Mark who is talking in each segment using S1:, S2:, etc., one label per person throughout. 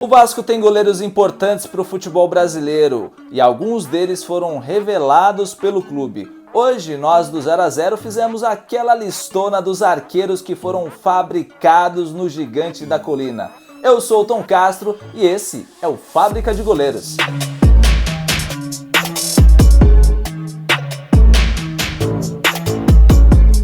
S1: O Vasco tem goleiros importantes para o futebol brasileiro e alguns deles foram revelados pelo clube. Hoje, nós do 0 a 0 fizemos aquela listona dos arqueiros que foram fabricados no Gigante da Colina. Eu sou o Tom Castro e esse é o Fábrica de Goleiros.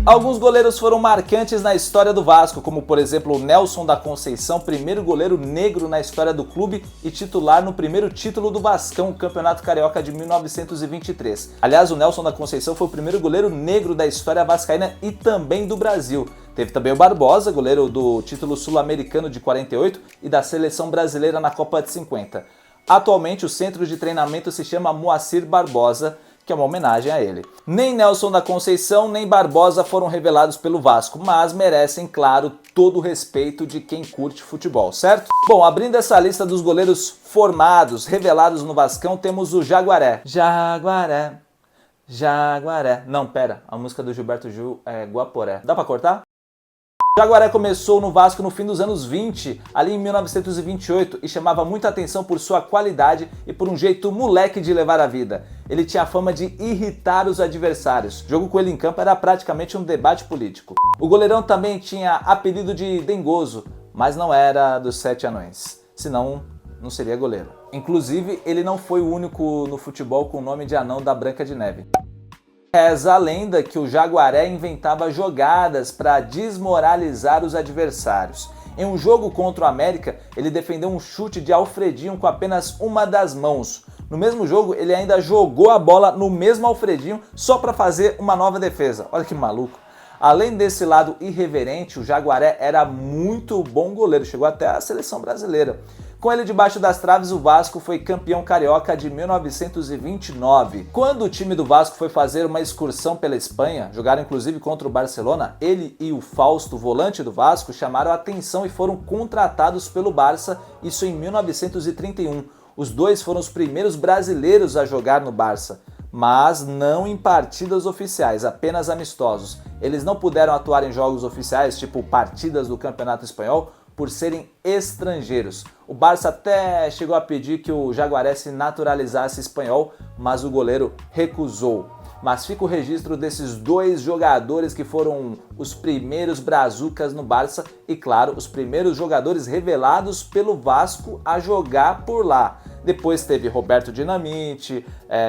S1: Alguns goleiros foram marcantes na história do Vasco, como por exemplo o Nelson da Conceição, primeiro goleiro negro na história do clube e titular no primeiro título do Vascão, o Campeonato Carioca de 1923. Aliás, o Nelson da Conceição foi o primeiro goleiro negro da história vascaína e também do Brasil. Teve também o Barbosa, goleiro do título sul-americano de 48 e da seleção brasileira na Copa de 50. Atualmente o centro de treinamento se chama Moacir Barbosa, que é uma homenagem a ele. Nem Nelson da Conceição nem Barbosa foram revelados pelo Vasco, mas merecem, claro, todo o respeito de quem curte futebol, certo? Bom, abrindo essa lista dos goleiros formados, revelados no Vascão, temos o Jaguaré. Jaguaré, Jaguaré. Não, pera, a música do Gilberto Gil é Guaporé. Dá pra cortar? Jaguaré começou no Vasco no fim dos anos 20, ali em 1928, e chamava muita atenção por sua qualidade e por um jeito moleque de levar a vida. Ele tinha a fama de irritar os adversários. O jogo com ele em campo era praticamente um debate político. O goleirão também tinha apelido de Dengoso, mas não era dos 7 anões, senão não seria goleiro. Inclusive, ele não foi o único no futebol com o nome de anão da Branca de Neve. Reza a lenda que o Jaguaré inventava jogadas para desmoralizar os adversários. Em um jogo contra o América, ele defendeu um chute de Alfredinho com apenas uma das mãos. No mesmo jogo, ele ainda jogou a bola no mesmo Alfredinho só para fazer uma nova defesa. Olha que maluco. Além desse lado irreverente, o Jaguaré era muito bom goleiro, chegou até a seleção brasileira. Com ele debaixo das traves, o Vasco foi campeão carioca de 1929. Quando o time do Vasco foi fazer uma excursão pela Espanha, jogaram inclusive contra o Barcelona, ele e o Fausto, volante do Vasco, chamaram a atenção e foram contratados pelo Barça, isso em 1931. Os dois foram os primeiros brasileiros a jogar no Barça, mas não em partidas oficiais, apenas amistosos. Eles não puderam atuar em jogos oficiais, tipo partidas do Campeonato Espanhol, por serem estrangeiros. O Barça até chegou a pedir que o Jaguaré se naturalizasse espanhol, mas o goleiro recusou. Mas fica o registro desses dois jogadores que foram os primeiros brazucas no Barça e, claro, os primeiros jogadores revelados pelo Vasco a jogar por lá. Depois teve Roberto Dinamite,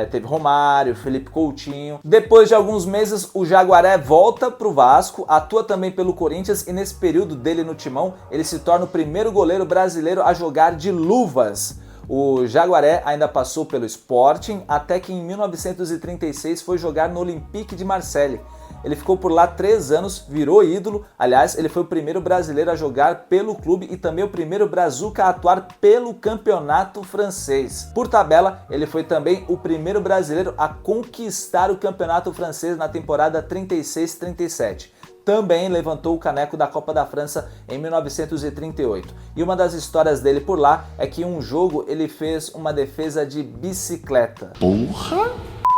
S1: teve Romário, Felipe Coutinho. Depois de alguns meses, o Jaguaré volta para o Vasco, atua também pelo Corinthians e nesse período dele no timão, ele se torna o primeiro goleiro brasileiro a jogar de luvas. O Jaguaré ainda passou pelo Sporting, até que em 1936 foi jogar no Olympique de Marseille. Ele ficou por lá 3 anos, virou ídolo. Aliás, ele foi o primeiro brasileiro a jogar pelo clube e também o primeiro brazuca a atuar pelo campeonato francês. Por tabela, ele foi também o primeiro brasileiro a conquistar o campeonato francês na temporada 36-37. Também levantou o caneco da Copa da França em 1938. E uma das histórias dele por lá é que em um jogo ele fez uma defesa de bicicleta. Porra!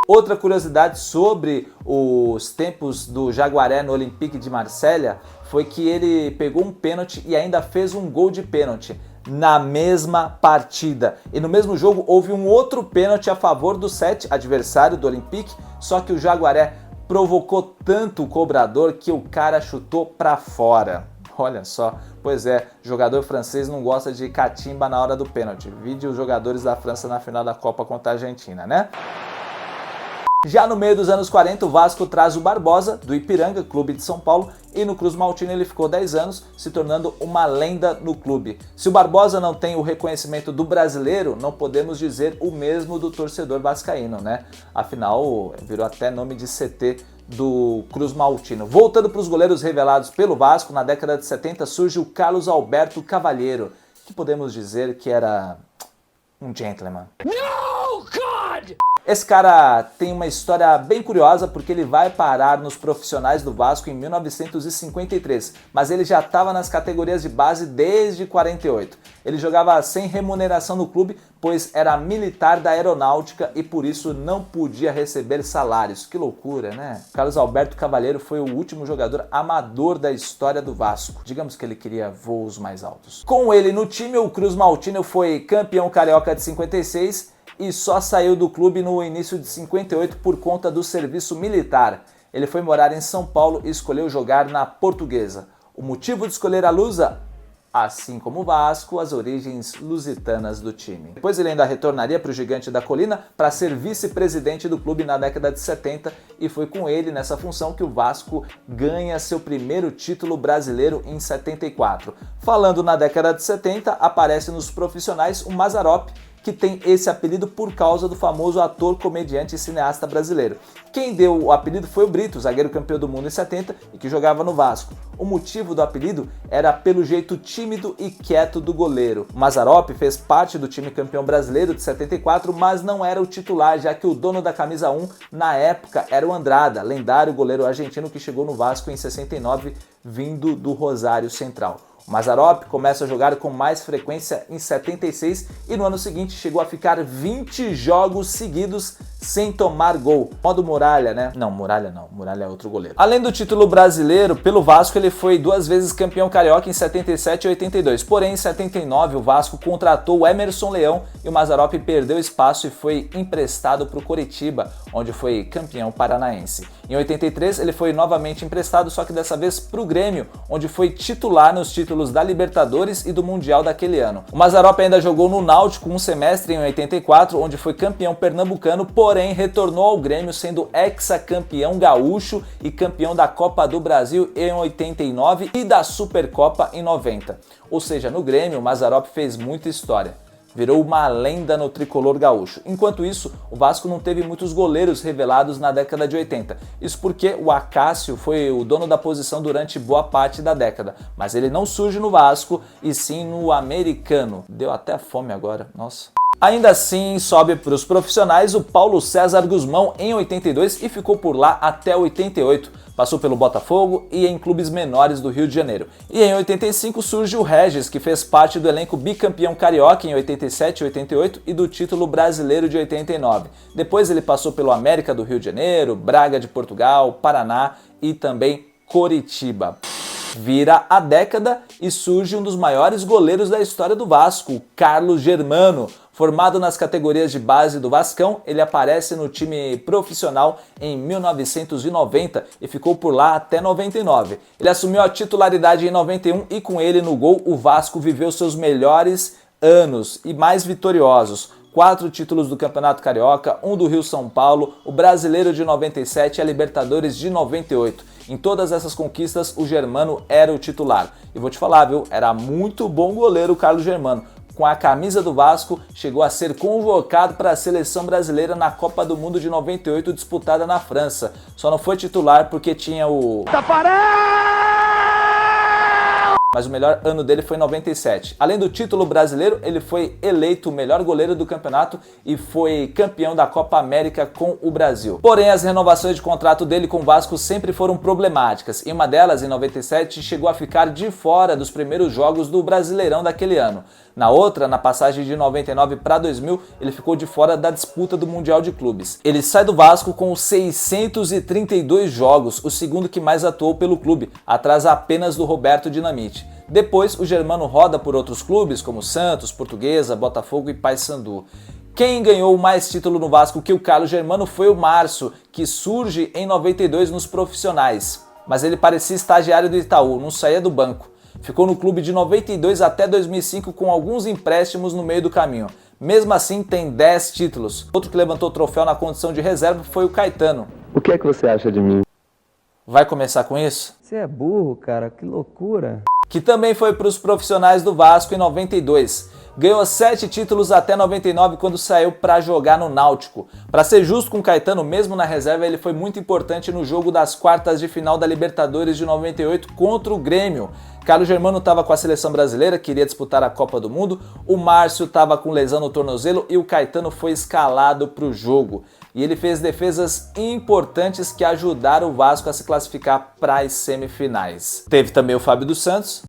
S1: Outra curiosidade sobre os tempos do Jaguaré no Olympique de Marselha foi que ele pegou um pênalti e ainda fez um gol de pênalti na mesma partida. E no mesmo jogo houve um outro pênalti a favor do 7, adversário do Olympique, só que o Jaguaré provocou tanto o cobrador que o cara chutou pra fora. Olha só, pois é, jogador francês não gosta de catimba na hora do pênalti. Vide os jogadores da França na final da Copa contra a Argentina, né? Já no meio dos anos 40, o Vasco traz o Barbosa, do Ipiranga, clube de São Paulo, e no Cruz Maltino ele ficou 10 anos, se tornando uma lenda no clube. Se o Barbosa não tem o reconhecimento do brasileiro, não podemos dizer o mesmo do torcedor vascaíno, né? Afinal, virou até nome de CT do Cruz Maltino. Voltando para os goleiros revelados pelo Vasco, na década de 70 surge o Carlos Alberto Cavalheiro, que podemos dizer que era um gentleman. No, God! Esse cara tem uma história bem curiosa porque ele vai parar nos profissionais do Vasco em 1953, mas ele já estava nas categorias de base desde 48. Ele jogava sem remuneração no clube, pois era militar da aeronáutica e por isso não podia receber salários. Que loucura, né? Carlos Alberto Cavalheiro foi o último jogador amador da história do Vasco. Digamos que ele queria voos mais altos. Com ele no time, o Cruz Maltino foi campeão carioca de 56 e só saiu do clube no início de 58 por conta do serviço militar. Ele foi morar em São Paulo e escolheu jogar na Portuguesa. O motivo de escolher a Lusa? Assim como o Vasco, as origens lusitanas do time. Depois ele ainda retornaria para o Gigante da Colina para ser vice-presidente do clube na década de 70 e foi com ele nessa função que o Vasco ganha seu primeiro título brasileiro em 74. Falando na década de 70, aparece nos profissionais o Mazzaropi, que tem esse apelido por causa do famoso ator, comediante e cineasta brasileiro. Quem deu o apelido foi o Brito, zagueiro campeão do mundo em 70 e que jogava no Vasco. O motivo do apelido era pelo jeito tímido e quieto do goleiro. O Mazzaropi fez parte do time campeão brasileiro de 74, mas não era o titular, já que o dono da camisa 1 na época era o Andrada, lendário goleiro argentino que chegou no Vasco em 69, vindo do Rosário Central. O Mazzaropi começa a jogar com mais frequência em 76 e no ano seguinte chegou a ficar 20 jogos seguidos sem tomar gol. Modo Muralha, né? Não, Muralha não. Muralha é outro goleiro. Além do título brasileiro, pelo Vasco ele foi 2 vezes campeão carioca em 77 e 82. Porém, em 79 o Vasco contratou o Emerson Leão e o Mazzaropi perdeu espaço e foi emprestado para o Coritiba, onde foi campeão paranaense. Em 83 ele foi novamente emprestado, só que dessa vez para o Grêmio, onde foi titular nos títulos da Libertadores e do Mundial daquele ano. O Mazzaropi ainda jogou no Náutico um semestre em 84, onde foi campeão pernambucano, porém retornou ao Grêmio sendo hexacampeão gaúcho e campeão da Copa do Brasil em 89 e da Supercopa em 90. Ou seja, no Grêmio o Mazzaropi fez muita história. Virou uma lenda no tricolor gaúcho. Enquanto isso, o Vasco não teve muitos goleiros revelados na década de 80. Isso porque o Acácio foi o dono da posição durante boa parte da década. Mas ele não surge no Vasco, e sim no Americano. Deu até fome agora, nossa. Ainda assim, sobe para os profissionais o Paulo César Guzmão em 82 e ficou por lá até 88. Passou pelo Botafogo e em clubes menores do Rio de Janeiro. E em 85 surge o Regis, que fez parte do elenco bicampeão carioca em 87 e 88 e do título brasileiro de 89. Depois ele passou pelo América do Rio de Janeiro, Braga de Portugal, Paraná e também Coritiba. Vira a década e surge um dos maiores goleiros da história do Vasco, o Carlos Germano. Formado nas categorias de base do Vascão, ele aparece no time profissional em 1990 e ficou por lá até 99. Ele assumiu a titularidade em 91 e com ele no gol o Vasco viveu seus melhores anos e mais vitoriosos. 4 títulos do Campeonato Carioca, 1 do Rio-São Paulo, o Brasileiro de 97 e a Libertadores de 98. Em todas essas conquistas, o Germano era o titular. E vou te falar, viu? Era muito bom goleiro o Carlos Germano. Com a camisa do Vasco, chegou a ser convocado para a seleção brasileira na Copa do Mundo de 98, disputada na França. Só não foi titular porque tinha o... Mas o melhor ano dele foi em 97. Além do título brasileiro, ele foi eleito o melhor goleiro do campeonato e foi campeão da Copa América com o Brasil. Porém, as renovações de contrato dele com o Vasco sempre foram problemáticas. E uma delas, em 97, chegou a ficar de fora dos primeiros jogos do Brasileirão daquele ano. Na outra, na passagem de 99 para 2000, ele ficou de fora da disputa do Mundial de Clubes. Ele sai do Vasco com 632 jogos, o segundo que mais atuou pelo clube, atrás apenas do Roberto Dinamite. Depois, o Germano roda por outros clubes, como Santos, Portuguesa, Botafogo e Paysandu. Quem ganhou mais título no Vasco que o Carlos Germano foi o Márcio, que surge em 92 nos profissionais. Mas ele parecia estagiário do Itaú, não saía do banco. Ficou no clube de 92 até 2005 com alguns empréstimos no meio do caminho. Mesmo assim, tem 10 títulos. Outro que levantou o troféu na condição de reserva foi o Caetano.
S2: O que é que você acha de mim?
S1: Vai começar com isso?
S3: Você é burro, cara, que loucura.
S1: Que também foi para os profissionais do Vasco em 92. Ganhou 7 títulos até 99, quando saiu para jogar no Náutico. Para ser justo com o Caetano, mesmo na reserva, ele foi muito importante no jogo das quartas de final da Libertadores de 98 contra o Grêmio. Carlos Germano estava com a seleção brasileira, queria disputar a Copa do Mundo, o Márcio estava com lesão no tornozelo e o Caetano foi escalado para o jogo. E ele fez defesas importantes que ajudaram o Vasco a se classificar para as semifinais. Teve também o Fábio dos Santos.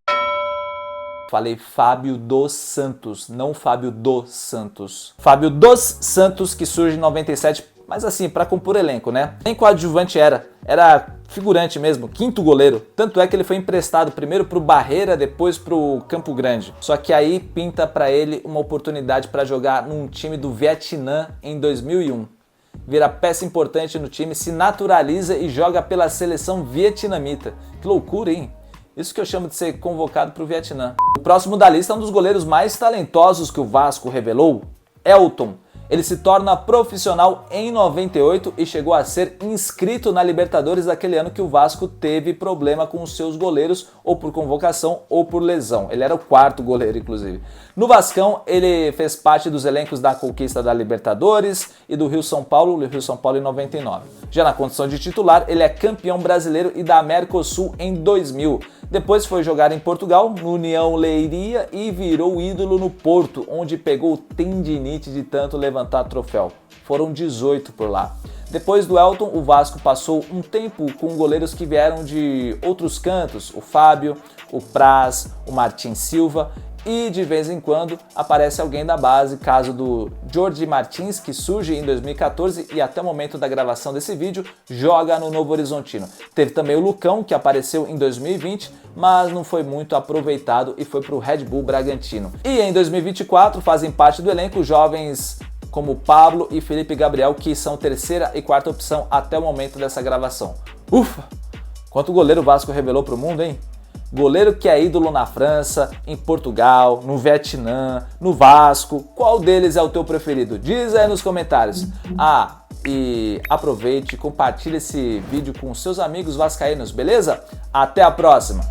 S1: Falei Fábio dos Santos, não Fábio dos Santos. Fábio dos Santos, que surge em 97, mas assim, para compor elenco, né? Nem coadjuvante era figurante mesmo, quinto goleiro. Tanto é que ele foi emprestado primeiro pro Barreira, depois pro Campo Grande. Só que aí pinta para ele uma oportunidade para jogar num time do Vietnã em 2001. Vira peça importante no time, se naturaliza e joga pela seleção vietnamita. Que loucura, hein? Isso que eu chamo de ser convocado para o Vietnã. O próximo da lista é um dos goleiros mais talentosos que o Vasco revelou, Elton. Ele se torna profissional em 98 e chegou a ser inscrito na Libertadores daquele ano que o Vasco teve problema com os seus goleiros, ou por convocação ou por lesão. Ele era o quarto goleiro, inclusive. No Vascão, ele fez parte dos elencos da conquista da Libertadores e do Rio-São Paulo em 99. Já na condição de titular, ele é campeão brasileiro e da Mercosul em 2000. Depois foi jogar em Portugal, no União Leiria, e virou ídolo no Porto, onde pegou tendinite de tanto levantar troféu. Foram 18 por lá. Depois do Elton, o Vasco passou um tempo com goleiros que vieram de outros cantos, o Fábio, o Praz, o Martin Silva, e de vez em quando aparece alguém da base, caso do Jorge Martins, que surge em 2014 e até o momento da gravação desse vídeo joga no Novo Horizontino. Teve também o Lucão, que apareceu em 2020, mas não foi muito aproveitado e foi para o Red Bull Bragantino. E em 2024 fazem parte do elenco jovens como Pablo e Felipe Gabriel, que são terceira e quarta opção até o momento dessa gravação. Ufa! Quanto goleiro o Vasco revelou para o mundo, hein? Goleiro que é ídolo na França, em Portugal, no Vietnã, no Vasco. Qual deles é o teu preferido? Diz aí nos comentários. E aproveite e compartilhe esse vídeo com seus amigos vascaínos, beleza? Até a próxima!